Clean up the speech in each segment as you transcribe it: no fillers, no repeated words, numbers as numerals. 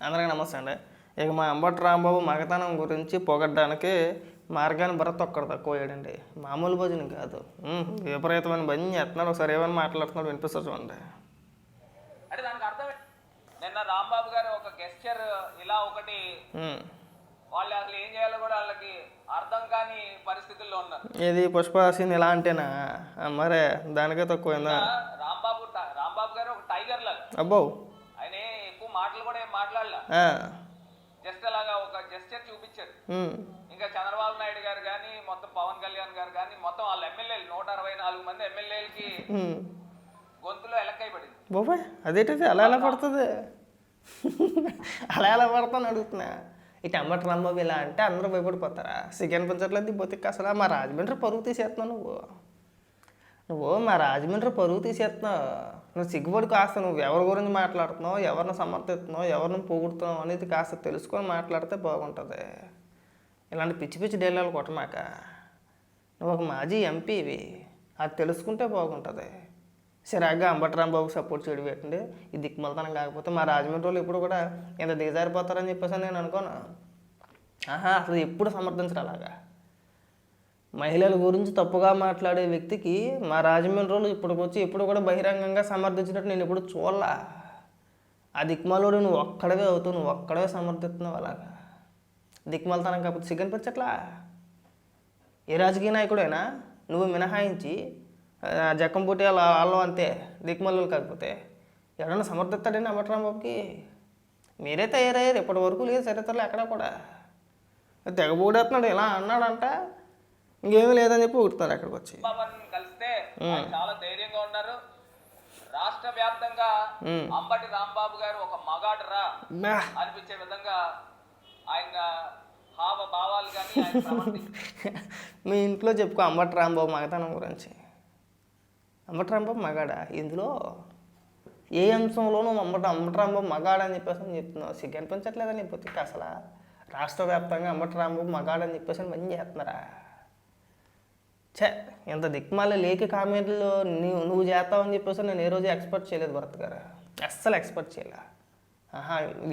అందరికీ నమస్తే అండి. ఇక మా అంబటి రాంబాబు మగతనం గురించి పొగడ్డానికి మార్గాన్ని భరత్ ఒక్కడు తక్కువయ్యాడండి. మామూలు భోజనం కాదు, విపరీతమైన భజన చేస్తున్నాడు. ఒకసారి ఏమైనా మాట్లాడుతున్నాడు వినిపిస్తుంది చూడండి. అంటే దానికి అర్థం నిన్న రాంబాబు గారు ఒక గెస్చర్ ఇలా ఒకటి వాళ్ళు అసలు ఏం చేయాలో కూడా వాళ్ళకి అర్థం కాని పరిస్థితుల్లో ఉన్నారు. ఇది పుష్పసీన్ ఇలా అంటేనా? మరే దానికే తక్కువైందా? రాంబాబు గారు ఒక టైగర్ లాగా. అబ్బో, ఆయన ఎక్కువ మాటలు కూడా ఏం మాట్లాడలా, జస్ట్ అలాగా ఒక జెస్చర్ చూపించారు. ఇంకా చంద్రబాబు నాయుడు గారు కానీ మొత్తం పవన్ కళ్యాణ్ గారు కానీ మొత్తం వాళ్ళ ఎమ్మెల్యేలు 164 మంది ఎమ్మెల్యేలకి గొంతులో ఎలక్కైపడింది. బాబాయ్ అదేంటిది అలా ఎలా పడుతుంది? అలా ఎలా పడతాను అడుగుతున్నా. ఇటు అంబటి రాంబాబు ఇలా అంటే అందరూ భయపడిపోతారా? సిగ్గని పెంచట్లేదు బొత్తికి. అసలు మా రాజమండ్రి పరుగు తీసేస్తున్నావు నువ్వు మా రాజమండ్రి పరుగు తీసేస్తున్నావు. నువ్వు సిగ్గుపడి కాస్త నువ్వు ఎవరి గురించి మాట్లాడుతున్నావు, ఎవరిని సమర్థిస్తున్నావు, ఎవరిని పొగుడుతున్నావు అనేది కాస్త తెలుసుకొని మాట్లాడితే బాగుంటుంది. ఇలాంటి పిచ్చి పిచ్చి డైలాగులు కొట్టమాక. నువ్వు ఒక మాజీ ఎంపీవి, అది తెలుసుకుంటే బాగుంటుంది. సరిగ్గా అంబటి రాంబాబుకి సపోర్ట్ చేయడం పెట్టండి. ఈ దిక్కుమలతనం కాకపోతే మా రాజమండ్రి వాళ్ళు ఎప్పుడు కూడా ఇంత దిగజారిపోతారని చెప్పేసి నేను అనుకోను. అసలు ఎప్పుడు సమర్థించరు అలాగా. మహిళల గురించి తప్పుగా మాట్లాడే వ్యక్తికి మా రాజమండ్రి వాళ్ళు ఇప్పటికొచ్చి ఎప్పుడు కూడా బహిరంగంగా సమర్థించినట్టు నేను ఎప్పుడు చూడలా. ఆ దిక్మాలోడు నువ్వు ఒక్కడవే అవుతావు, నువ్వు ఒక్కడవే సమర్థిస్తున్నావు. అలాగా దిక్మాలతనం కాకపోతే సిగ్గనిపించట్లా. ఏ రాజకీయ నాయకుడైనా నువ్వు మినహాయించి జక్కంపూటి వాళ్ళు అంతే దిక్మల్లు కాకపోతే ఎవరైనా సమర్థిస్తాడండి అంబటి రాంబాబుకి? మీరే తయారయ్యారు. ఇప్పటి వరకు లేదు చరిత్రలో ఎక్కడ కూడా. తెగబూడేస్తున్నాడు ఇలా అన్నాడంట, ఇంకేమీ లేదని చెప్పి ఊడుతున్నారు అక్కడికి వచ్చి. కలిస్తే చాలా ధైర్యంగా ఉన్నారు. రాష్ట్ర వ్యాప్తంగా అంబటి రాంబాబు గారు ఒక మగాడరా అనిపించే విధంగా ఆయన హావభావాలు కానీ మీ ఇంట్లో చెప్పుకో అంబటి రాంబాబు మగతనం గురించి. అంబటి రాంబాబు మగాడా? ఇందులో ఏ అంశంలోనూ అంబటి రాంబాబు మగాడని చెప్పేసి అని చెప్తున్నావు. సిగ్గు అనిపించట్లేదని చెప్పొచ్చు. అసలు రాష్ట్ర వ్యాప్తంగా అంబటి రాంబాబు మగాడని చెప్పేసి అని మంచి చేస్తున్నారా? ఇంత దిక్మాల లేక కామెంట్లు నువ్వు చేస్తావని చెప్పేసి నేను ఏ రోజు ఎక్స్పెక్ట్ చేయలేదు భరత్ గారు. అస్సలు ఎక్స్పెక్ట్ చేయలే.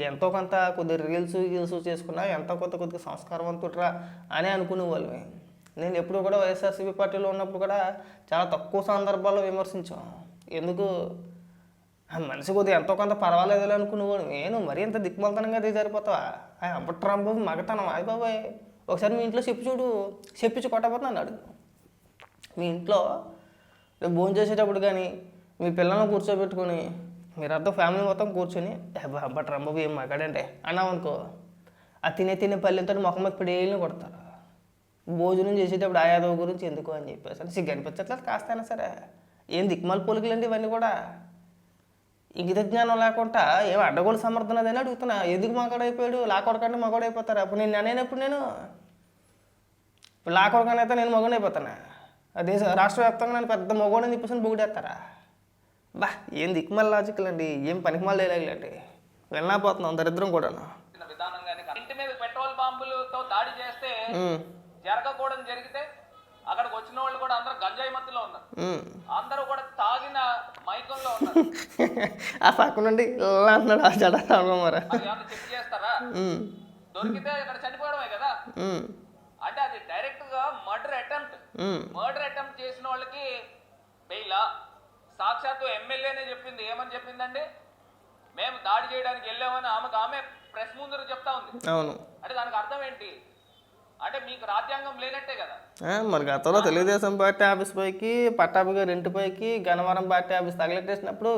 ఎంతో కొంత కొద్ది రీల్స్ చేసుకున్నా ఎంతో కొద్దిగా సంస్కారవంతుడురా అని అనుకునే వాళ్ళమే. నేను ఎప్పుడు కూడా వైఎస్ఆర్సీపీ పార్టీలో ఉన్నప్పుడు కూడా చాలా తక్కువ సందర్భాల్లో విమర్శించాం. ఎందుకు మనిషి కొద్దిగా ఎంతో కొంత పర్వాలేదు అనుకునేవాడు. నేను మరీ ఇంత దిక్కుమలతనంగా సరిపోతావా? అంబటి రాంబాబు మగతనం అయ్యి బాబాయ్. ఒకసారి మీ ఇంట్లో చెప్పి చూడు, చెప్పించి కొట్టబోతున్నా అన్నాడు. మీ ఇంట్లో భోజనం చేసేటప్పుడు కానీ మీ పిల్లలను కూర్చోబెట్టుకొని మీరంతా ఫ్యామిలీ మొత్తం కూర్చొని అంబటి రాంబాబు ఏం మగాడంటే అన్నామనుకో, ఆ తినే పల్లెంతో మొహం మీద పిడేళ్ళని కొడతారు. భోజనం చేసేటప్పుడు ఆ యాదవ్ గురించి ఎందుకు అని చెప్పేసి సిగ్గు అనిపించట్లేదు కాస్తైనా సరే. ఏం దిక్మాల పోలికలండి ఇవన్నీ కూడా. ఇంగిత జ్ఞానం లేకుండా ఏం అడ్డగోలు సమర్థనదని అడుగుతున్నా. ఎందుకు మగాడైపోయాడు? లాకొడకంటే మగోడైపోతారు. అప్పుడు నేను అనేనప్పుడు నేను ఇప్పుడు లాకొడకనైతే నేను మగోడైపోతానా? దేశ రాష్ట్ర వ్యాప్తంగా నేను పెద్ద మగోడని చెప్పేసి బొగిడేస్తారా? ఏం దిక్మాల లాజికల్ అండి, ఏం పనికిమాల డైలాగులండి. వెళ్ళిపోతున్నాం దరిద్రం కూడా. ఇంటి మీద పెట్రోల్ బాంబులతో దాడి చేస్తే జరగకూడదు జరిగితే అక్కడికి వచ్చిన వాళ్ళు కూడా అందరూ గంజాయి మత్తులో ఉన్నారు. అందరూ కూడా తాగిన మైకంలో ఉన్నారు. ఆ పక్క నుండి ఇలా అన్నాడు మరి చెక్ చేస్తారా? దొరికితే ఇక్కడ చనిపోవడమే కదా. అంటే అది డైరెక్ట్ గా మర్డర్ అటెంప్ట్ చేసిన వాళ్ళకి బెయిలా? సాక్షాత్తు ఎమ్మెల్యేనే చెప్పింది. ఏమని చెప్పిందండి? మేము దాడి చేయడానికి వెళ్ళామని ఆమె ప్రెస్ ముందు చెప్తా ఉంది. అవును. అంటే దానికి అర్థం ఏంటి? అంటే మీకు రాజ్యాంగం లేనట్టే కదా. మరి గతంలో తెలుగుదేశం పార్టీ ఆఫీస్ పైకి, పట్టాభి గారి ఇంటిపైకి, గన్నవరం పార్టీ ఆఫీస్ తగిలెట్టేసినప్పుడు,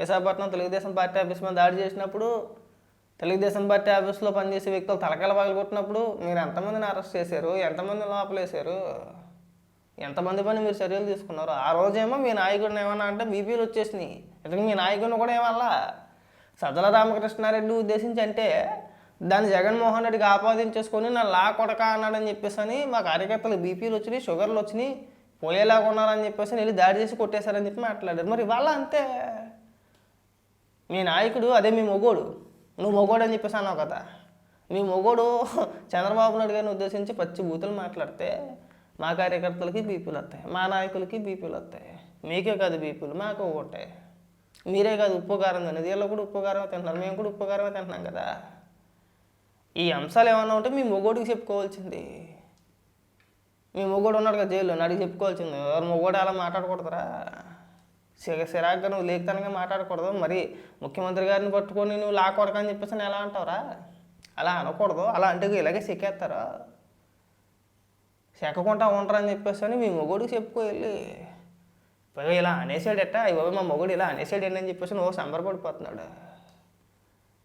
విశాఖపట్నం తెలుగుదేశం పార్టీ ఆఫీస్ మీద దాడి చేసినప్పుడు, తెలుగుదేశం పార్టీ ఆఫీస్లో పనిచేసే వ్యక్తులు తలకాయలు పగలగొట్టినప్పుడు మీరు ఎంతమందిని అరెస్ట్ చేశారు? ఎంతమంది లోపలేశారు? ఎంతమంది పని మీరు చర్యలు తీసుకున్నారు? ఆ రోజేమో మీ నాయకుడిని ఏమన్నా అంటే బీపీలు వచ్చేసినాయి. ఎందుకంటే మీ నాయకుడిని కూడా ఏమల్లా సజ్జల రామకృష్ణారెడ్డి ఉద్దేశించి అంటే దాన్ని జగన్మోహన్ రెడ్డికి ఆపాదించేసుకొని నా లా కొడక అన్నాడని చెప్పేసి అని మా కార్యకర్తలు బీపీలు వచ్చినాయి, షుగర్లు వచ్చినాయి, పోయేలాగా ఉన్నారని చెప్పేసి వెళ్ళి దాడి చేసి కొట్టేశారని చెప్పి మాట్లాడారు. మరి ఇవాళ అంతే. మీ నాయకుడు అదే మీ మొగోడు, నువ్వు మొగోడు అని చెప్పేసి అన్నావు కదా. మీ మొగోడు చంద్రబాబు నాయుడు గారిని ఉద్దేశించి పచ్చి బూతులు మాట్లాడితే మా కార్యకర్తలకి బీపీలు వస్తాయి, మా నాయకులకి బీపీలు వస్తాయి. మీకే కాదు బీపీలు, మాకు ఒకటే. మీరే కాదు ఉప్పు కారం తినేది, వీళ్ళు కూడా ఉప్పు కారమే తింటున్నారు, మేము కూడా ఉప్పు కారమే తింటున్నాం కదా. ఈ అంశాలు ఏమన్నా ఉంటే మీ మొగోడికి చెప్పుకోవాల్సింది. మీ మొగోడు ఉన్నాడు కదా జైల్లో, అడిగి చెప్పుకోవాల్సింది. ఎవరు మొగోడు అలా మాట్లాడకూడదురా, సిరాగ్గా నువ్వు లేఖతనంగా మాట్లాడకూడదు. మరి ముఖ్యమంత్రి గారిని పట్టుకొని నువ్వు లాకొడక అని చెప్పేసి ఎలా అంటావురా? అలా అనకూడదు. అలా అంటే ఇలాగే సెక్కేస్తారా, సెక్కకుండా ఉంటారని చెప్పేసి అని మీ మొగోడికి చెప్పుకోవాలి. పైగా ఇలా అనేసాడట, ఇవ్వ మా మొగుడు ఇలా అనేసాడు అని చెప్పేసి నువ్వు సంబరపడిపోతున్నాడు.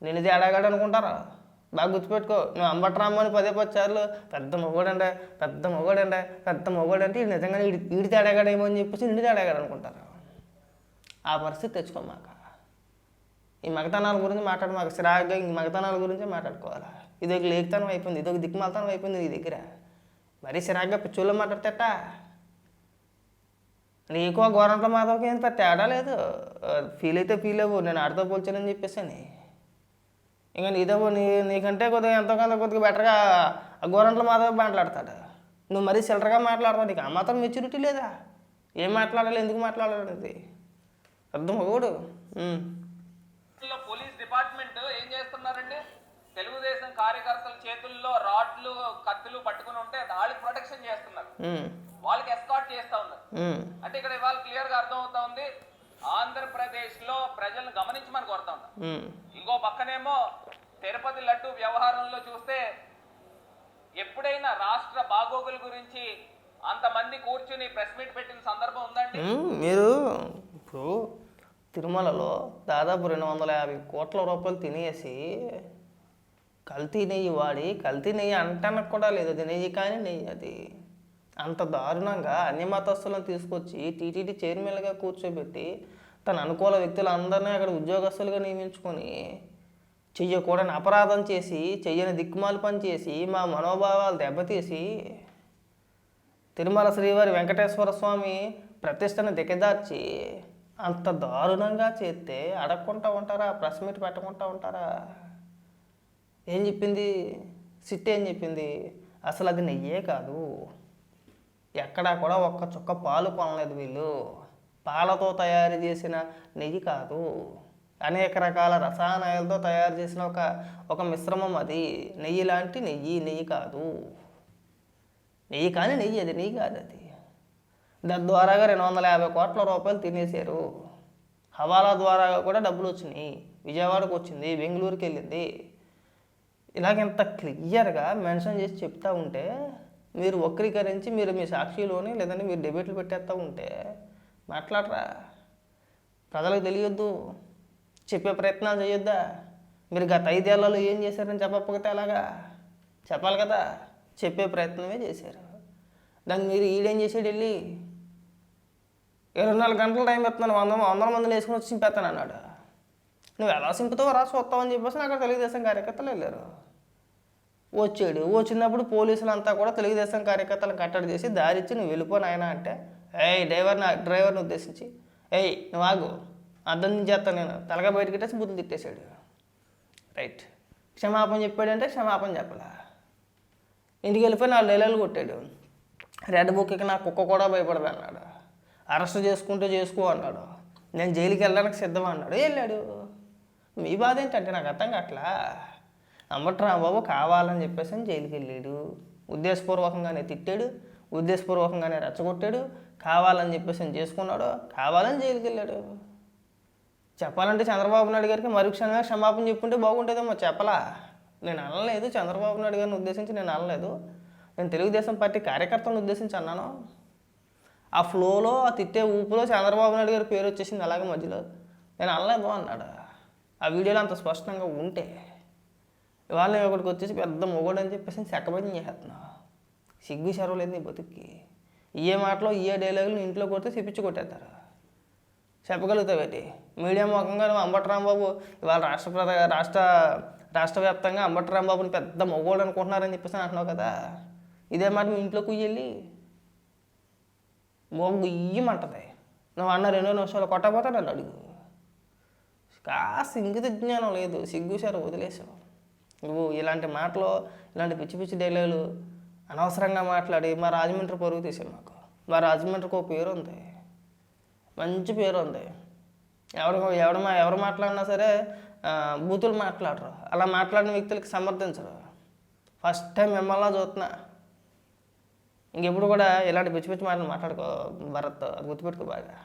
నేను తేడాగాడు అనుకుంటారా? బాగా గుర్తుపెట్టుకో. నువ్వు అంబట్రామ్మని 10 సార్లు పెద్ద మొగోడండే పెద్ద మొగోడండే పెద్ద మొగోడంటే ఇది నిజంగానే ఈడి తేడాగాడేమో అని చెప్పేసి ఇండి తేడాగాడు అనుకుంటారు. ఆ పరిస్థితి తెచ్చుకోమాక. ఈ మగతనాల గురించి మాట్లాడమాక. సిరాగ్గా ఇంక మగతనాల గురించే మాట్లాడుకోవాలా. ఇదొక లేఖతనం అయిపోయింది, ఇదొక దిక్కుమాలతనం అయిపోయింది నీ దగ్గర. మరీ సిరాగ్గా పిచ్చోళ్ళు మాట్లాడతేట. నీకు ఆ గోరంట్ల మాధవకి ఏం తేడా లేదు. ఫీల్ అయితే ఫీల్ అవ్వు, నేను ఆడితో పోల్చానని చెప్పేసి అని. ఇంకా నీకంటే కొద్దిగా ఎంతో కొంత కొద్దిగా బెటర్గా ఆ గోరంట్ల మాధవ మాట్లాడతాడు. నువ్వు మరీ సిల్లరగా మాట్లాడతావు. నీకు ఆ మాత్రం మెచ్యూరిటీ లేదా? ఏం మాట్లాడాలి, ఎందుకు మాట్లాడాలి? అర్థం అవ్వడు. పోలీస్ డిపార్ట్మెంట్ ఏం చేస్తున్నారండి? తెలుగుదేశం కార్యకర్తల చేతుల్లో రాడ్లు కత్తులు పట్టుకుని ఉంటే వాళ్ళకి ప్రొటెక్షన్ చేస్తున్నారు, వాళ్ళకి ఎస్కాట్ చేస్తా ఉన్నారు. అంటే ఇక్కడ ఇవాళ క్లియర్ గా అర్థం అవుతా ఉంది, ఆంధ్రప్రదేశ్ లో ప్రజలను గమనించమని కోరుతా ఉన్నారు. ఇంకో పక్కనేమో తిరుపతి లడ్డు వ్యవహారంలో చూస్తే ఎప్పుడైనా రాష్ట్ర బాగోగుల గురించి అంతమంది కూర్చుని ప్రెస్ మీట్ పెట్టిన సందర్భం ఉందండి? మీరు ఇప్పుడు తిరుమలలో దాదాపు 250 కోట్ల రూపాయలు తినేసి కల్తీ నెయ్యి వాడి, కల్తీ నెయ్యి అంటానికి కూడా లేదు, అది నెయ్యి కానీ నెయ్యి. అది అంత దారుణంగా అన్ని మతస్థులను తీసుకొచ్చి టీటీడీ చైర్మన్గా కూర్చోబెట్టి తన అనుకూల వ్యక్తులందరినీ అక్కడ ఉద్యోగస్తులుగా నియమించుకొని చెయ్యకూడని అపరాధం చేసి, చెయ్యని దిక్కుమాలు పని చేసి, మా మనోభావాలు దెబ్బతీసి తిరుమల శ్రీవారి వెంకటేశ్వర స్వామి ప్రతిష్టను దిగదార్చి అంత దారుణంగా చేస్తే అడగకుండా ఉంటారా? ప్రెస్ మీట్ పెట్టకుండా ఉంటారా? ఏం చెప్పింది సిట్? ఏం చెప్పింది? అసలు అది నెయ్యే కాదు, ఎక్కడా కూడా ఒక్క చుక్క పాలు కొనలేదు వీళ్ళు, పాలతో తయారు చేసిన నెయ్యి కాదు, అనేక రకాల రసాయనాలతో తయారు చేసిన ఒక మిశ్రమం అది. నెయ్యి లాంటి నెయ్యి కాదు, నెయ్యి కానీ నెయ్యి, అది నెయ్యి కాదు. అది దాని ద్వారాగా 250 కోట్ల రూపాయలు తినేశారు. హవాలా ద్వారా కూడా డబ్బులు వచ్చినాయి, విజయవాడకు వచ్చింది, బెంగళూరుకి వెళ్ళింది. ఇలాగెంత క్లియర్గా మెన్షన్ చేసి చెప్తా ఉంటే మీరు వక్రీకరించి మీరు మీ సాక్షిలోని లేదంటే మీరు డిబేట్లు పెట్టేస్తూ ఉంటే మాట్లాడరా? ప్రజలకు తెలియొద్దు, చెప్పే ప్రయత్నాలు చేయొద్దా? మీరు గత 5 ఏళ్లలో ఏం చేశారని చెప్పకపోతే అలాగా చెప్పాలి కదా. చెప్పే ప్రయత్నమే చేశారు. దానికి మీరు ఈడేం చేసాడు? వెళ్ళి 24 గంటల టైం పెడుతున్నాను, 100 మందిని వేసుకుని వచ్చి చింపేస్తాను అన్నాడు. నువ్వు ఎలా సింపుతావు రా చూస్తావు అని చెప్పేసి అక్కడ తెలుగుదేశం కార్యకర్తలు వెళ్ళారు. వచ్చాడు, వచ్చినప్పుడు పోలీసులు అంతా కూడా తెలుగుదేశం కార్యకర్తలను కట్టడి చేసి దారిచ్చి నువ్వు వెళ్ళిపోను ఆయన అంటే, డ్రైవర్ని ఉద్దేశించి నువ్వు ఆగు, అర్థం చేస్తాను నేను, తలగా బయటకి పెట్టేసి బుద్ధులు తిట్టేశాడు. రైట్, క్షమాపణ చెప్పాడంటే క్షమాపణ చెప్పలా. ఇంటికి వెళ్ళిపోయి 4 డైలాగులు కొట్టాడు. రెడ్ బుక్కి నా కుక్క కూడా భయపడదు అన్నాడు. అరెస్ట్ చేసుకుంటే చేసుకో అన్నాడు. నేను జైలుకి వెళ్ళడానికి సిద్ధం అన్నాడు, వెళ్ళాడు. మీ బాధ ఏంటంటే నాకు అర్థం కావట్లా. అంబట్రాంబాబు కావాలని చెప్పేసి జైలుకి వెళ్ళాడు, ఉద్దేశపూర్వకంగానే తిట్టాడు, ఉద్దేశపూర్వకంగానే రెచ్చగొట్టాడు, కావాలని చెప్పేసి చేసుకున్నాడు, కావాలని జైలుకి వెళ్ళాడు. చెప్పాలంటే చంద్రబాబు నాయుడు గారికి మరుక్షణంగా క్షమాపణ చెప్పుంటే బాగుంటుందేమో. చెప్పలా, నేను అనలేదు, చంద్రబాబు నాయుడు గారిని ఉద్దేశించి నేను అనలేదు, నేను తెలుగుదేశం పార్టీ కార్యకర్తలను ఉద్దేశించి అన్నాను. ఆ ఫ్లోలో, ఆ తిట్టే ఊపులో చంద్రబాబు నాయుడు గారి పేరు వచ్చేసింది అలాగే మధ్యలో. నేను అనలేదు అన్నాడు. ఆ వీడియోలో అంత స్పష్టంగా ఉంటే ఇవాళ నేను ఒకటికి వచ్చేసి పెద్ద మొగోడు అని చెప్పేసి సెక్కబడి చేస్తున్నా. సిగ్గు చెరవలేదు నీ బతుక్కి. ఏ మాటలో ఏ డైలాగులు ఇంట్లో కొడితే చెప్పించి కొట్టేస్తారు. చెప్పగలుగుతావేటి? మీడియా ముఖంగా అంబట్రాంబాబు ఇవాళ రాష్ట్ర వ్యాప్తంగా అంబట్రాంబాబుని పెద్ద మొగోడు అనుకుంటున్నారని చెప్పేసి అంటున్నావు కదా. ఇదే మాట మీ ఇంట్లో కుయ్యెళ్ళి మొగ్గు ఇయ్యమంటది. నువ్వు అన్న 2 నిమిషాలు కొట్టకపోతే నన్ను అడుగు. కాస్త ఇంగిత జ్ఞానం లేదు, సిగ్గు సార్ వదిలేసావు నువ్వు. ఇలాంటి మాటలు, ఇలాంటి పిచ్చి పిచ్చి డైలాగులు అనవసరంగా మాట్లాడి మా రాజమండ్రి పరుగు తీసావు. మాకు మా రాజమండ్రికి ఒక పేరు ఉంది, మంచి పేరు ఉంది. ఎవరు మాట్లాడినా సరే బూతులు మాట్లాడరు. అలా మాట్లాడిన వ్యక్తులకి సమర్థించరు. ఫస్ట్ టైం మిమ్మల్ని చూస్తున్నా. ఇంకెప్పుడు కూడా ఇలాంటి పిచ్చి పిచ్చి మాటలు మాట్లాడుకో భరత్, అది గుర్తుపెట్టుకో బాగా.